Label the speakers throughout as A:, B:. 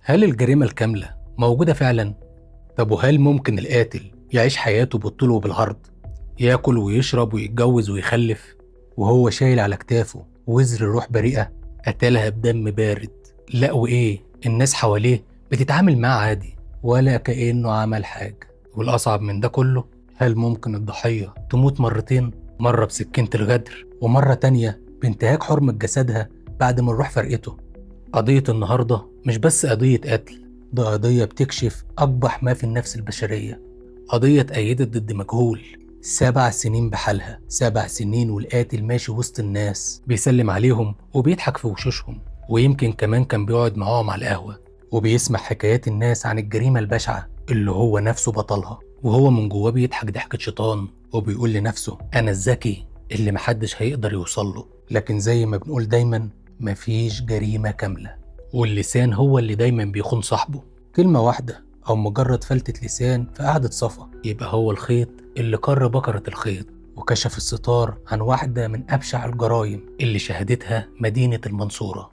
A: هل الجريمة الكاملة موجودة فعلا؟ طب وهل ممكن القاتل يعيش حياته بالطول وبالعرض؟ ياكل ويشرب ويتجوز ويخلف وهو شايل على كتافه وزر روح بريئة قتلها بدم بارد؟ لا وإيه، الناس حواليه بتتعامل معاه عادي ولا كأنه عمل حاجة. والأصعب من ده كله، هل ممكن الضحية تموت مرتين؟ مرة بسكينة الغدر ومرة تانية بانتهاك حرمة جسدها بعد ما الروح فرقته. قضية النهاردة مش بس قضية قتل، ده قضية بتكشف أقبح ما في النفس البشرية. قضية اتأيدت ضد مجهول، 7 سنين بحالها، 7 سنين والقاتل ماشي وسط الناس بيسلم عليهم وبيضحك في وشوشهم، ويمكن كمان كان بيقعد معاهم على القهوة وبيسمع حكايات الناس عن الجريمة البشعة اللي هو نفسه بطلها، وهو من جواه بيضحك ضحكة شيطان وبيقول لنفسه أنا الذكي اللي محدش هيقدر يوصله. لكن زي ما بنقول دايما، مفيش جريمة كاملة، واللسان هو اللي دايما بيخون صاحبه. كلمة واحدة أو مجرد فلتة لسان في قعدة صفا يبقى هو الخيط اللي كر بكرة الخيط وكشف الستار عن واحدة من أبشع الجرائم اللي شهدتها مدينة المنصورة.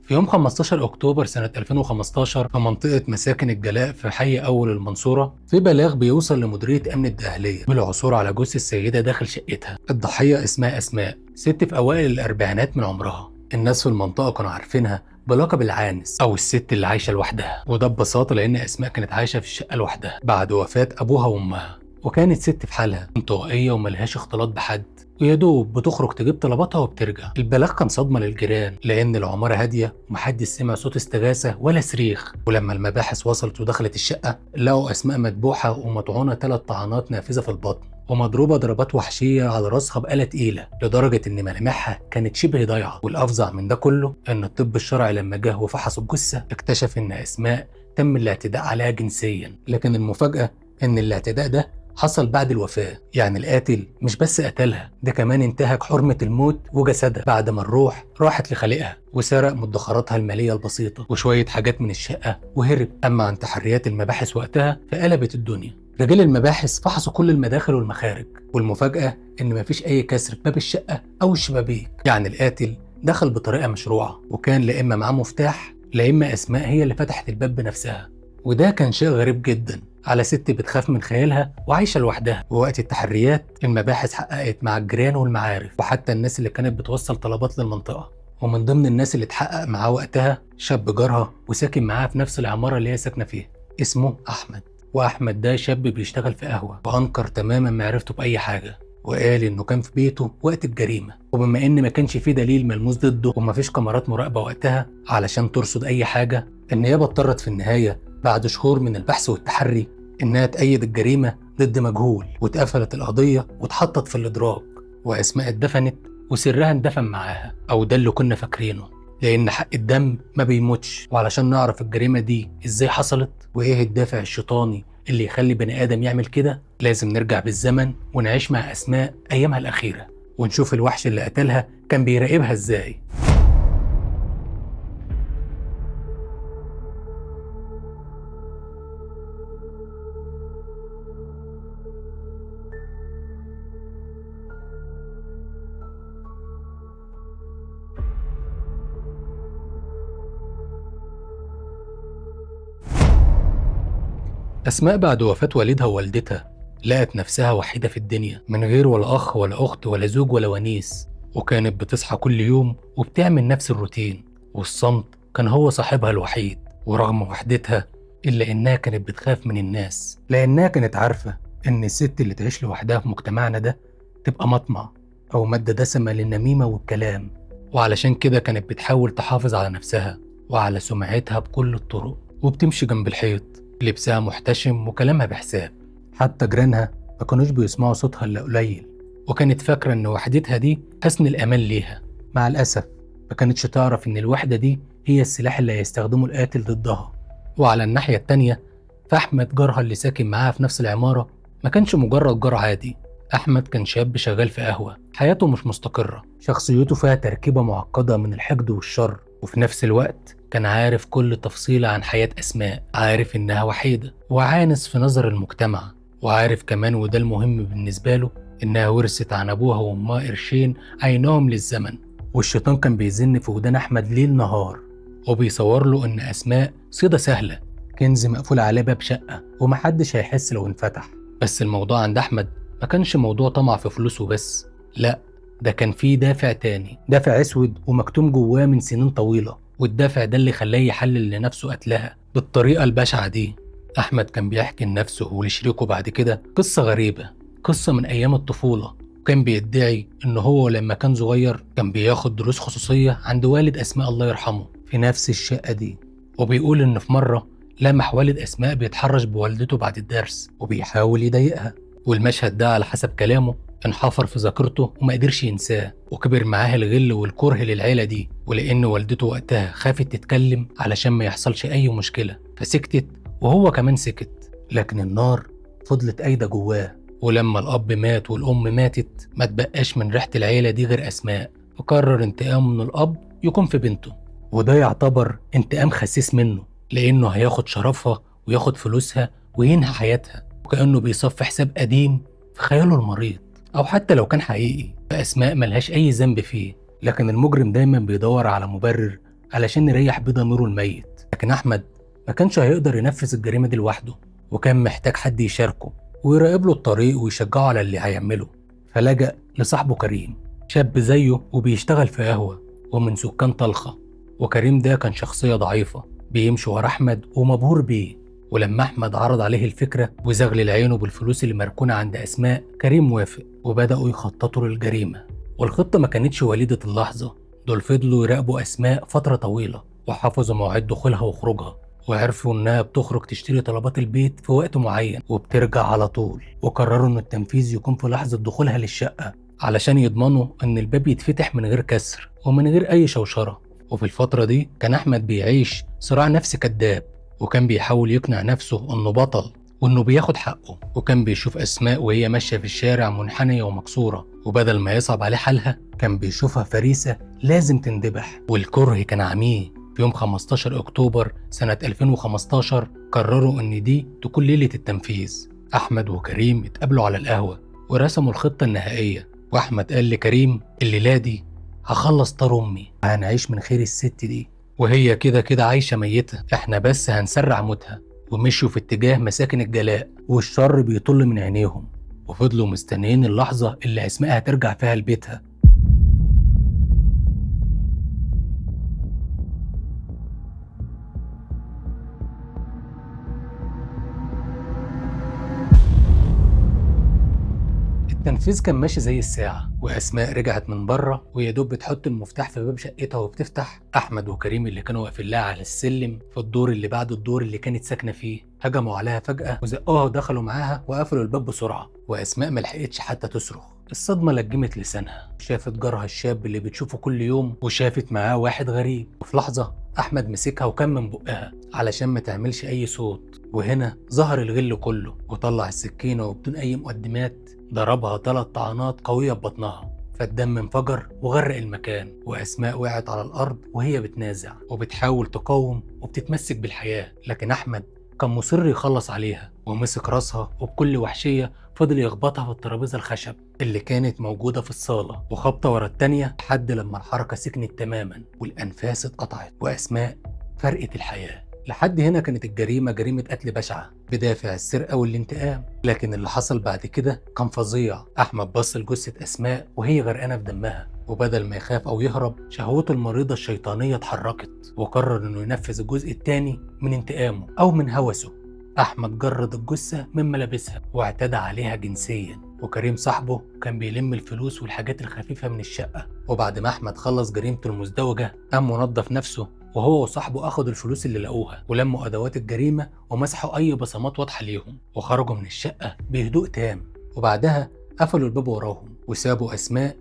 A: في يوم 15 أكتوبر سنة 2015 في منطقة مساكن الجلاء في حي أول المنصورة، في بلاغ بيوصل لمديرية أمن الداخلية بالعثور على جثة السيدة داخل شقتها. الضحية اسمها أسماء، ست في أوائل الأربعينات من عمرها. الناس في المنطقة كانوا عارفينها بلقب العانس أو الست اللي عايشة لوحدها، وده ببساطة لأن أسماء كانت عايشة في الشقة لوحدها بعد وفاة أبوها وأمها، وكانت ست في حالها انطوائية وملهاش اختلاط بحد، ويا دوب بتخرج تجيب طلباتها وبترجع. البلاغ كان صدمة للجيران لأن العمارة هادية ومحدش سمع صوت استغاثة ولا صريخ، ولما المباحث وصلت ودخلت الشقة لقوا أسماء مدبوحة ومطعونة 3 طعنات نافذة في البطن ومضروبة ضربات وحشية على راسها بآلة تقيلة لدرجة إن ملامحها كانت شبه ضايعة. والأفظع من ده كله إن الطب الشرعي لما جه وفحص الجثة اكتشف إن أسماء تم الاعتداء عليها جنسيا، لكن المفاجأة إن الاعتداء ده حصل بعد الوفاة. يعني القاتل مش بس قتلها، ده كمان انتهك حرمة الموت وجسدها بعد ما الروح راحت لخالقها، وسرق مدخراتها المالية البسيطة وشوية حاجات من الشقة وهرب. أما عن تحريات المباحث وقتها فقلبت الدنيا. رجال المباحث فحصوا كل المداخل والمخارج، والمفاجأة إن مفيش أي كسر في باب الشقة أو الشبابيك. يعني القاتل دخل بطريقة مشروعة، وكان لا إما معاه مفتاح لا إما أسماء هي اللي فتحت الباب بنفسها. وده كان شيء غريب جدا على ست بتخاف من خيالها وعايشة لوحدها. ووقت التحريات المباحث حققت مع الجيران والمعارف وحتى الناس اللي كانت بتوصل طلبات للمنطقة، ومن ضمن الناس اللي اتحقق معاه وقتها شاب جارها وساكن معاها في نفس العمارة اللي هي ساكنة فيها، اسمه أحمد. وأحمد ده شاب بيشتغل في قهوة، وأنكر تماما معرفته بأي حاجة، وقال إنه كان في بيته وقت الجريمة، وبما إن ما كانش فيه دليل ملموس ضده ومفيش كاميرات مراقبة وقتها علشان ترصد أي حاجة، النيابة اضطرت في النهاية بعد شهور من البحث والتحري إنها تأيد الجريمة ضد مجهول، واتقفلت القضية واتحطت في الإدراج، وأسماء اتدفنت وسرها اندفن معاها، أو ده اللي كنا فاكرينه، لأن حق الدم ما بيموتش. وعلشان نعرف الجريمة دي إزاي حصلت وإيه الدافع الشيطاني اللي يخلي بني آدم يعمل كده، لازم نرجع بالزمن ونعيش مع أسماء أيامها الأخيرة ونشوف الوحش اللي قتلها كان بيراقبها إزاي. أسماء بعد وفاة والدها ووالدتها لقت نفسها وحيدة في الدنيا من غير ولا أخ ولا أخت ولا زوج ولا ونيس، وكانت بتصحى كل يوم وبتعمل نفس الروتين، والصمت كان هو صاحبها الوحيد. ورغم وحدتها إلا إنها كانت بتخاف من الناس، لأنها كانت عارفة إن الست اللي تعيش لوحدها في مجتمعنا ده تبقى مطمع أو مادة دسمة للنميمة والكلام. وعلشان كده كانت بتحاول تحافظ على نفسها وعلى سمعتها بكل الطرق، وبتمشي جنب الحيط، لبسها محتشم وكلامها بحساب. حتى جيرانها ما كانوش بيسمعوا صوتها إلا قليل، وكانت فاكرة إن وحدتها دي حصن الأمان ليها. مع الأسف ما كانتش تعرف إن الوحدة دي هي السلاح اللي هيستخدمه القاتل ضدها. وعلى الناحية التانية، فأحمد جارها اللي ساكن معاها في نفس العمارة ما كانش مجرد جار عادي. أحمد كان شاب شغال في قهوة، حياته مش مستقرة، شخصيته فيها تركيبة معقدة من الحقد والشر، وفي نفس الوقت كان عارف كل تفصيلة عن حياة أسماء، عارف إنها وحيدة وعانس في نظر المجتمع، وعارف كمان وده المهم بالنسبة له إنها ورثت عن أبوها وأمها قرشين عينهم للزمن. والشيطان كان بيزن في ودان أحمد ليل نهار وبيصور له إن أسماء صيدة سهلة، كنز مقفول عليه باب شقة ومحدش هيحس لو انفتح. بس الموضوع عند أحمد ما كانش موضوع طمع في فلوسه بس، لأ، ده كان فيه دافع تاني، دافع أسود ومكتوم جواه من سنين طويلة، والدافع ده اللي خلاه يحلل لنفسه قتلها بالطريقة البشعة دي. أحمد كان بيحكي لنفسه ولشريكه بعد كده قصة غريبة، قصة من أيام الطفولة. كان بيدعي إن هو لما كان صغير كان بياخد دروس خصوصية عند والد أسماء الله يرحمه في نفس الشقة دي، وبيقول إن في مرة لمح والد أسماء بيتحرش بوالدته بعد الدرس وبيحاول يضايقها، والمشهد ده على حسب كلامه انحفر في ذاكرته وما قدرش ينساه، وكبر معاه الغل والكره للعيلة دي. ولأن والدته وقتها خافت تتكلم علشان ما يحصلش أي مشكلة فسكتت، وهو كمان سكت، لكن النار فضلت قايدة جواه. ولما الأب مات والأم ماتت ما تبقاش من ريحة العيلة دي غير أسماء، وقرر انتقامه من الأب يكون في بنته، وده يعتبر انتقام خسيس منه لأنه هياخد شرفها وياخد فلوسها وينهي حياتها، وكأنه بيصفي حساب قديم في خياله المريض، أو حتى لو كان حقيقي فأسماء ملهاش أي ذنب فيه. لكن المجرم دايما بيدور على مبرر علشان يريح بيه ضميره الميت. لكن أحمد ما كانش هيقدر ينفذ الجريمة دي لوحده، وكان محتاج حد يشاركه ويراقب له الطريق ويشجعه على اللي هيعمله. فلجأ لصاحبه كريم، شاب زيه وبيشتغل في قهوة ومن سكان طلخة. وكريم ده كان شخصية ضعيفة بيمشي ورا أحمد ومبهور بيه. ولما أحمد عرض عليه الفكرة وزغلل عينه بالفلوس اللي مركونة عند أسماء، كريم وافق وبدأوا يخططوا للجريمة. والخطة ما كانتش وليدة اللحظة، دول فضلوا يراقبوا أسماء فترة طويلة وحفظوا مواعيد دخولها وخروجها، وعرفوا إنها بتخرج تشتري طلبات البيت في وقت معين وبترجع على طول. وقرروا إن التنفيذ يكون في لحظة دخولها للشقة علشان يضمنوا إن الباب يتفتح من غير كسر ومن غير أي شوشرة. وفي الفترة دي كان أحمد بيعيش صراع نفسي كداب، وكان بيحاول يقنع نفسه إنه بطل وإنه بياخد حقه. وكان بيشوف أسماء وهي ماشية في الشارع منحنية ومكسورة، وبدل ما يصعب عليه حالها كان بيشوفها فريسة لازم تندبح. والكره كان عميه. في يوم 15 أكتوبر سنة 2015 قرروا إن دي تكون ليلة التنفيذ. أحمد وكريم اتقابلوا على القهوة ورسموا الخطة النهائية. وأحمد قال لكريم الليلة دي هخلص طار أمي وهنعيش من خير الست دي، وهي كده كده عايشة ميتة، احنا بس هنسرع موتها. ومشوا في اتجاه مساكن الجلاء والشر بيطل من عينيهم، وفضلوا مستنيين اللحظة اللي أسماء هترجع فيها لبيتها. التنفيذ كان ماشي زي الساعة، وأسماء رجعت من بره ويا دوب بتحط المفتاح في باب شقتها وبتفتح. أحمد وكريم اللي كانوا واقفين لها على السلم في الدور اللي بعد الدور اللي كانت ساكنة فيه هجموا عليها فجأة وزقوها ودخلوا معاها وقفلوا الباب بسرعة. وأسماء ملحقتش حتى تصرخ، الصدمة لجمت لسانها. شافت جارها الشاب اللي بتشوفه كل يوم وشافت معاه واحد غريب. وفي لحظة أحمد مسكها وكمم بقها علشان ما تعملش أي صوت. وهنا ظهر الغل كله وطلع السكينة وبدون أي مقدمات ضربها 3 طعنات قوية ببطنها، فالدم انفجر وغرق المكان. وأسماء وقعت على الأرض وهي بتنازع وبتحاول تقاوم وبتتمسك بالحياة. لكن أحمد كان مصر يخلص عليها ومسك راسها وبكل وحشية فضل يخبطها في الترابيزة الخشب اللي كانت موجودة في الصالة، وخبطة ورا التانية لحد لما الحركة سكنت تماما والأنفاس اتقطعت وأسماء فرقت الحياة. لحد هنا كانت الجريمة جريمة قتل بشعة بدافع السرقة والانتقام، لكن اللي حصل بعد كده كان فظيع. أحمد بص لجثة أسماء وهي غرقانة في دمها، وبدل ما يخاف أو يهرب شهوته المريضة الشيطانية اتحركت وقرر إنه ينفذ الجزء الثاني من انتقامه أو من هوسه. أحمد جرد الجثة من ملابسها واعتدى عليها جنسيا، وكريم صاحبه كان بيلم الفلوس والحاجات الخفيفة من الشقة. وبعد ما أحمد خلص جريمته المزدوجة قام منظف نفسه، وهو وصاحبه أخدوا الفلوس اللي لقوها ولموا أدوات الجريمة ومسحوا أي بصمات واضحة ليهم، وخرجوا من الشقة بهدوء تام. وبعدها قفلوا الباب وراهم وسابوا أسماء،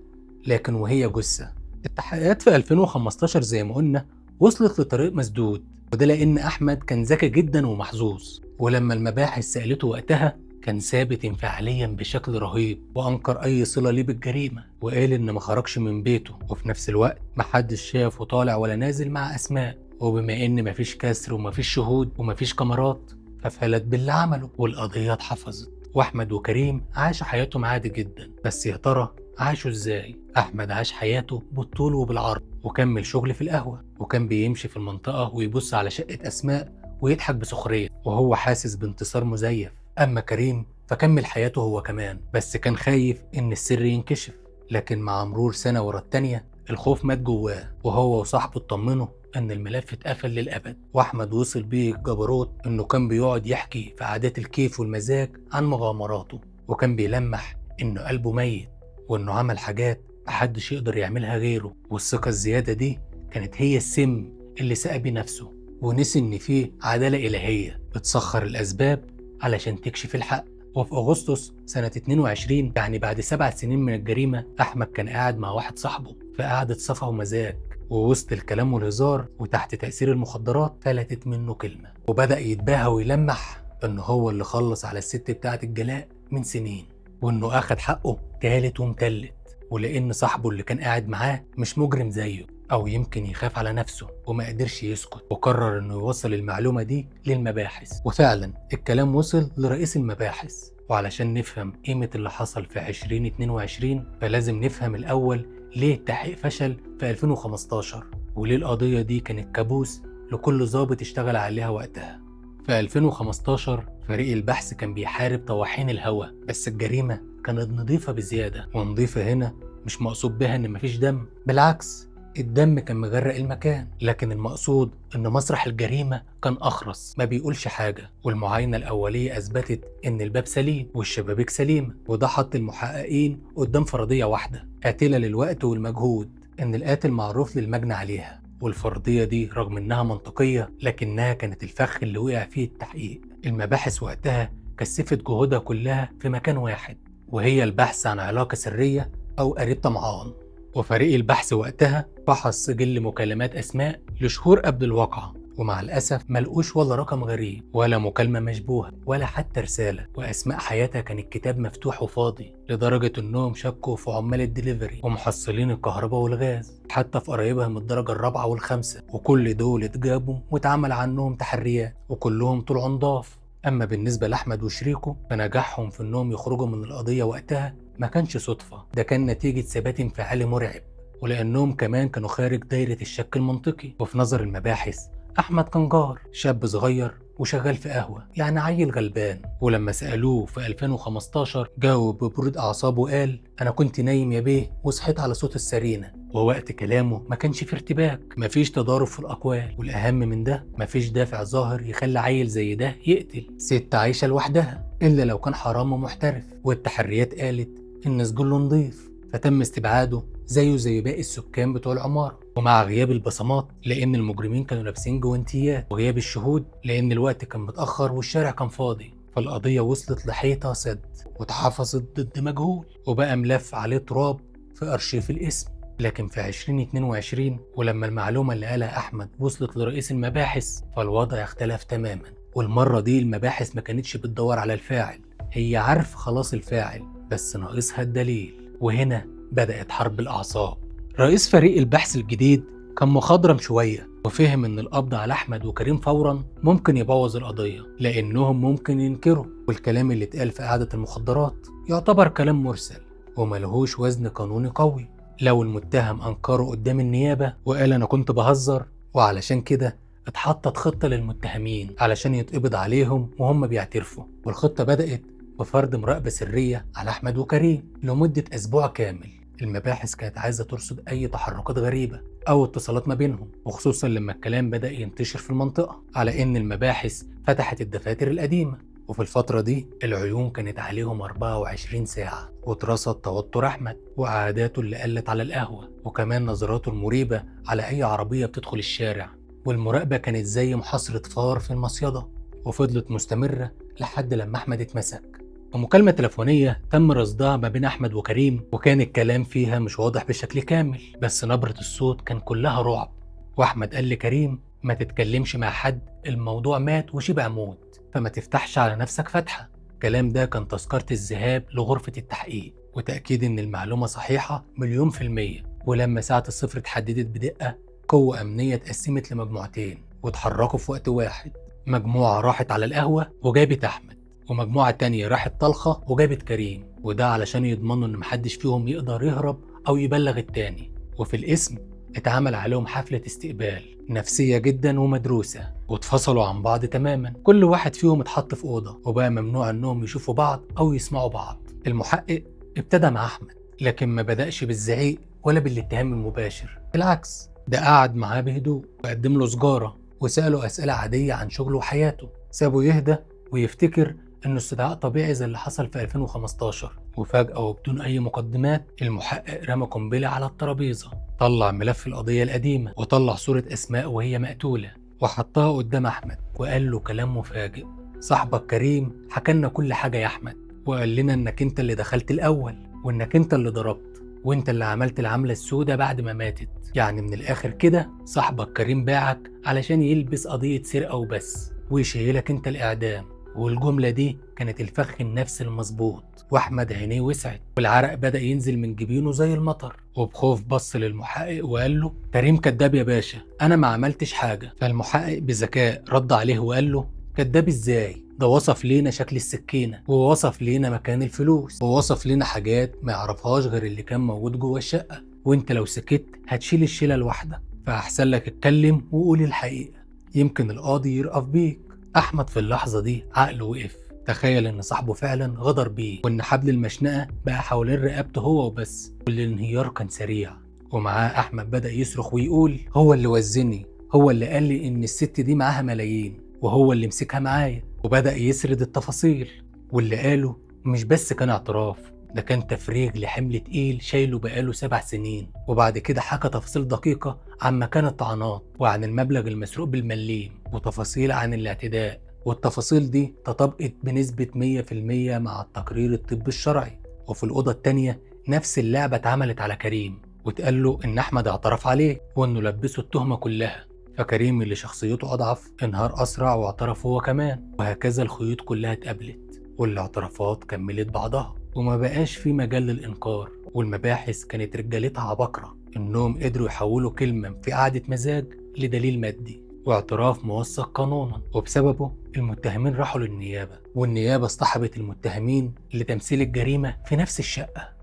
A: لكن وهي جثة. التحقيقات في 2015 زي ما قلنا وصلت لطريق مسدود، وده لأن أحمد كان ذكي جدا ومحظوظ، ولما المباحث سألته وقتها كان ثابت انفعاليا بشكل رهيب، وأنكر أي صلة ليه بالجريمة، وقال إن ما خرجش من بيته، وفي نفس الوقت محدش شافه طالع ولا نازل مع أسماء. وبما إن مفيش كسر ومفيش شهود ومفيش كاميرات، ففلت باللي عمله والقضية اتحفظت، وأحمد وكريم عاشوا حياتهم عادي جدا. بس يا ترى عاشوا ازاي؟ أحمد عاش حياته بالطول وبالعرض، وكمل شغل في القهوة، وكان بيمشي في المنطقة ويبص على شقة أسماء ويضحك بسخرية وهو حاسس بانتصار مزيف. أما كريم فكمل حياته هو كمان، بس كان خايف إن السر ينكشف. لكن مع مرور سنة ورا التانية الخوف مات جواه، وهو وصاحبه اطمنوا إن الملف اتقفل للأبد. وأحمد وصل بيه الجبروت إنه كان بيقعد يحكي في عادات الكيف والمزاج عن مغامراته، وكان بيلمح إنه قلبه ميت، وإنه عمل حاجات محدش يقدر يعملها غيره. والثقة الزيادة دي كانت هي السم اللي سقى بيه نفسه، ونسي إن فيه عدالة إلهية بتسخر الأسباب علشان تكشف الحق. وفي أغسطس سنة 22، يعني بعد 7 سنين من الجريمة، أحمد كان قاعد مع واحد صاحبه في قعدة صفا ومزاج، ووسط الكلام والهزار وتحت تأثير المخدرات فلتت منه كلمة، وبدأ يتباهى ويلمح إنه هو اللي خلص على الست بتاعة الجلاء من سنين، وإنه أخد حقه تالت ومتلت، ولأن صاحبه اللي كان قاعد معاه مش مجرم زيه، أو يمكن يخاف على نفسه وما قدرش يسكت، وقرر إنه يوصل المعلومة دي للمباحث. وفعلا الكلام وصل لرئيس المباحث. وعلشان نفهم قيمة اللي حصل في 2022 فلازم نفهم الأول ليه التحقيق فشل في 2015، وليه القضية دي كانت كابوس لكل ضابط اشتغل عليها وقتها. في 2015 فريق البحث كان بيحارب طواحين الهوا، بس الجريمة كانت نظيفة بزيادة. ونظيفة هنا مش مقصود بها ان مفيش دم، بالعكس الدم كان مغرق المكان، لكن المقصود ان مسرح الجريمة كان اخرس ما بيقولش حاجة. والمعاينة الاولية اثبتت ان الباب سليم والشبابيك سليمة، وده حط المحققين قدام فرضية واحدة قاتلة للوقت والمجهود، ان القاتل معروف للمجني عليها. والفرضية دي رغم انها منطقية لكنها كانت الفخ اللي وقع فيه التحقيق. المباحث وقتها كثفت جهودها كلها في مكان واحد، وهي البحث عن علاقة سرية أو قريب طمعان. وفريق البحث وقتها فحص سجل مكالمات أسماء لشهور قبل الواقعة، ومع الأسف ملقوش ولا رقم غريب ولا مكالمة مشبوهة ولا حتى رسالة. وأسماء حياتها كان الكتاب مفتوح وفاضي، لدرجة إنهم شكوا في عمال الدليفري ومحصلين الكهرباء والغاز، حتى في قرايبها من الدرجة الرابعة والخامسة، وكل دول اتجابوا واتعمل عنهم تحريات وكلهم طلعوا نضاف. أما بالنسبة لأحمد وشريكه فنجاحهم في إنهم يخرجوا من القضية وقتها ما كانش صدفة، ده كان نتيجة ثبات انفعالي مرعب، ولأنهم كمان كانوا خارج دايرة الشك المنطقي. وفي نظر المباحث أحمد كان جار شاب صغير وشغال في قهوة، يعني عيل غلبان. ولما سألوه في 2015 جاوب ببرود أعصاب وقال: أنا كنت نايم يا بيه وصحيت على صوت السرينة. ووقت كلامه ما كانش فيه ارتباك، مفيش تضارب في الأقوال، والأهم من ده مفيش دافع ظاهر يخلي عيل زي ده يقتل ست عايشة لوحدها، إلا لو كان حرام ومحترف. والتحريات قالت إن سجله نضيف، فتم استبعاده زيه زي باقي السكان بتوع العمارة. ومع غياب البصمات لأن المجرمين كانوا لابسين جوانتيات، وغياب الشهود لأن الوقت كان متأخر والشارع كان فاضي، فالقضية وصلت لحيطة سد واتحفظت ضد مجهول، وبقى ملف عليه تراب في أرشيف الاسم. لكن في 2022 ولما المعلومة اللي قالها أحمد وصلت لرئيس المباحث فالوضع اختلف تماما. والمرة دي المباحث ما كانتش بتدور على الفاعل، هي عارف خلاص الفاعل بس ناقصها الدليل. وهنا بدأت حرب الأعصاب. رئيس فريق البحث الجديد كان مخضرم شوية، وفهم إن القبض على أحمد وكريم فورا ممكن يبوظ القضية، لأنهم ممكن ينكروا، والكلام اللي اتقال في قعدة المخدرات يعتبر كلام مرسل وملهوش وزن قانوني قوي. لو المتهم أنكره قدام النيابة وقال أنا كنت بهزر، وعلشان كده اتحطت خطة للمتهمين علشان يتقبض عليهم وهم بيعترفوا. والخطة بدأت بفرض مراقبة سرية على أحمد وكريم لمدة أسبوع كامل. المباحث كانت عايزة ترصد أي تحركات غريبة أو اتصالات ما بينهم، وخصوصا لما الكلام بدأ ينتشر في المنطقة على إن المباحث فتحت الدفاتر القديمة. وفي الفترة دي العيون كانت عليهم 24 ساعة، واترصد توتر أحمد وعاداته اللي قلت على القهوة، وكمان نظراته المريبة على أي عربية بتدخل الشارع. والمراقبة كانت زي محاصرة فار في المصيدة، وفضلت مستمرة لحد لما أحمد اتمسك. ومكالمة تليفونية تم رصدها ما بين أحمد وكريم، وكان الكلام فيها مش واضح بشكل كامل، بس نبرة الصوت كان كلها رعب. وأحمد قال لكريم ما تتكلمش مع حد، الموضوع مات وشبع موت، فما تفتحش على نفسك فتحة. الكلام ده كان تذكرة الذهاب لغرفة التحقيق وتأكيد إن المعلومة صحيحة 100%. ولما ساعة الصفر اتحددت بدقة، قوة أمنية اتقسمت لمجموعتين واتحركوا في وقت واحد. مجموعة راحت على القهوة وجابت أحمد، ومجموعة تانية راحت طلخة وجابت كريم، وده علشان يضمنوا إن محدش فيهم يقدر يهرب أو يبلغ التاني. وفي الاسم اتعمل عليهم حفلة استقبال نفسية جدا ومدروسة، واتفصلوا عن بعض تماما. كل واحد فيهم اتحط في أوضة وبقى ممنوع إنهم يشوفوا بعض أو يسمعوا بعض. المحقق ابتدى مع أحمد، لكن ما بدأش بالزعيق ولا بالاتهام المباشر، بالعكس ده قعد معاه بهدوء وقدم له سجارة وسأله أسئلة عادية عن شغله وحياته، سابه يهدى ويفتكر إنه استدعاء طبيعي زي اللي حصل في 2015. وفجأة وبدون أي مقدمات المحقق رمى قنبلة على الترابيزة، طلع ملف القضية القديمة وطلع صورة أسماء وهي مقتولة وحطها قدام أحمد، وقال له كلام مفاجئ: صاحبك كريم حكى لنا كل حاجة يا أحمد، وقال لنا إنك أنت اللي دخلت الأول، وإنك أنت اللي ضربت، وإنت اللي عملت العملة السوداء بعد ما ماتت. يعني من الآخر كده صاحبك كريم باعك علشان يلبس قضية سرقة وبس ويشيلك أنت الإعدام. والجملة دي كانت الفخ النفسي المظبوط. وأحمد عينيه وسعت والعرق بدأ ينزل من جبينه زي المطر، وبخوف بص للمحقق وقال له: كريم كداب يا باشا، أنا ما عملتش حاجة. فالمحقق بذكاء رد عليه وقال له: كداب إزاي؟ ده وصف لينا شكل السكينة، ووصف لينا مكان الفلوس، ووصف لينا حاجات ما يعرفهاش غير اللي كان موجود جوه الشقة، وانت لو سكت هتشيل الشيلة لوحدك، فأحسن لك اتكلم وقول الحقيقة، يمكن القاضي يرأف بيك. أحمد في اللحظة دي عقله وقف، تخيل إن صاحبه فعلا غدر بيه، وإن حبل المشنقة بقى حوالين رقبته هو وبس، والانهيار كان سريع. ومعاه أحمد بدأ يصرخ ويقول: هو اللي وزني، هو اللي قال لي إن الست دي معاها ملايين، وهو اللي مسكها معايا. وبدأ يسرد التفاصيل، واللي قاله مش بس كان اعتراف، ده كان تفريغ لحمل تقيل شايله بقاله 7 سنين. وبعد كده حكى تفاصيل دقيقة عن مكان الطعنات وعن المبلغ المسروق بالمليم، وتفاصيل عن الاعتداء، والتفاصيل دي تطابقت بنسبة 100% مع التقرير الطبي الشرعي. وفي الأوضة التانية نفس اللعبة اتعملت على كريم، واتقال له إن أحمد اعترف عليه وإنه لبسه التهمة كلها. فكريم اللي شخصيته أضعف انهار أسرع واعترف هو كمان، وهكذا الخيوط كلها اتقابلت والاعترافات كملت بعضها، وما بقاش في مجال للإنكار. والمباحث كانت رجالتها عباقرة، إنهم قدروا يحولوا كلمة في قعدة مزاج لدليل مادي واعتراف موثق قانونا، وبسببه المتهمين راحوا للنيابة، والنيابة اصطحبت المتهمين لتمثيل الجريمة في نفس الشقة.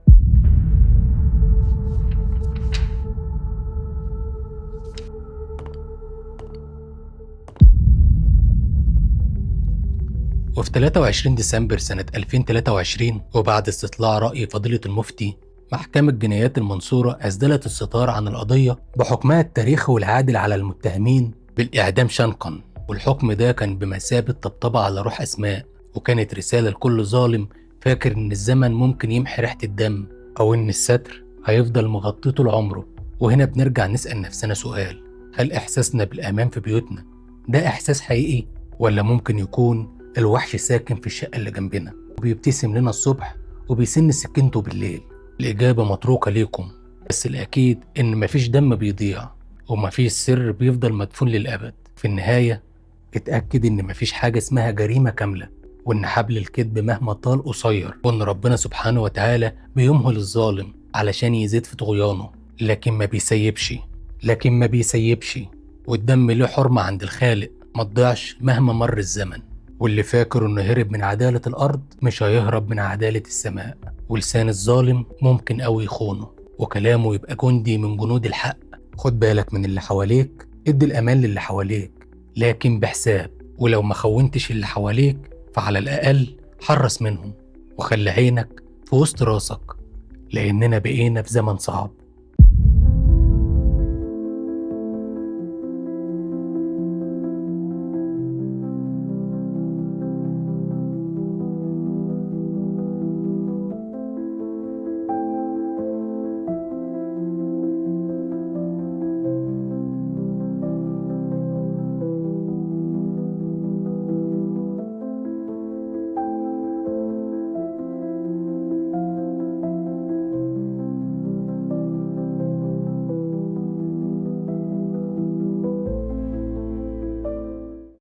A: وفي 23 ديسمبر سنة 2023 وبعد استطلاع رأي فضيلة المفتي، محكمة جنايات المنصورة أسدلت الستار عن القضية بحكمها التاريخي والعادل على المتهمين بالإعدام شنقا. والحكم ده كان بمثابة طبطبة على روح أسماء، وكانت رسالة لكل ظالم فاكر إن الزمن ممكن يمحي ريحة الدم، أو إن الستر هيفضل مغطيه طول عمره. وهنا بنرجع نسأل نفسنا سؤال: هل إحساسنا بالأمان في بيوتنا ده إحساس حقيقي، ولا ممكن يكون الوحش ساكن في الشقة اللي جنبنا وبيبتسم لنا الصبح وبيسن سكينته بالليل؟ الإجابة متروكة ليكم، بس الأكيد إن مفيش دم بيضيع ومفيش سر بيفضل مدفون للأبد. في النهاية اتأكد إن مفيش حاجة اسمها جريمة كاملة، وإن حبل الكذب مهما طال قصير، وإن ربنا سبحانه وتعالى بيمهل الظالم علشان يزيد في طغيانه، لكن ما بيسيبش. والدم له حرمة عند الخالق ما تضيعش مهما مر الزمن. واللي فاكر إنه هرب من عدالة الأرض مش هيهرب من عدالة السماء. ولسان الظالم ممكن أوي يخونه، وكلامه يبقى جندي من جنود الحق. خد بالك من اللي حواليك، ادي الأمان للي حواليك لكن بحساب، ولو ما خونتش اللي حواليك فعلى الأقل حرص منهم، وخلي عينك في وسط راسك، لأننا بقينا في زمن صعب.